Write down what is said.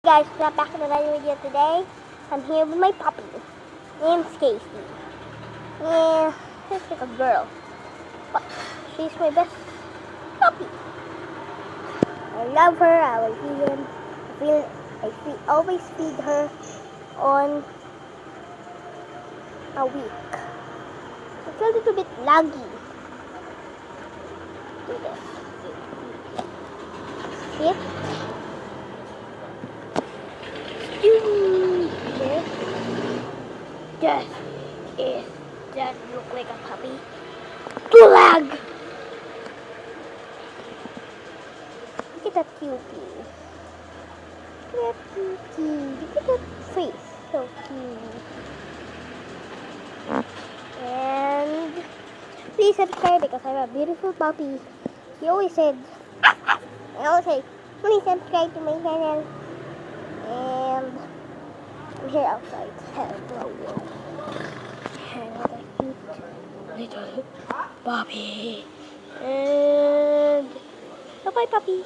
Guys, we're back in another video today. I'm here with my puppy. Name's Casey. Yeah, she's like a girl, but she's my best puppy. I love her. I will feed him. Always feed her on a week. It's a little bit laggy. Do this. Sit. Does look like a puppy. Tulag! Look at that cutie. Look at that cutie. Look at that face. So cute. And please subscribe because I'm a beautiful puppy. I always say, please subscribe to my channel. And I'm here outside. Hello. Little puppy. And bye-bye, puppy.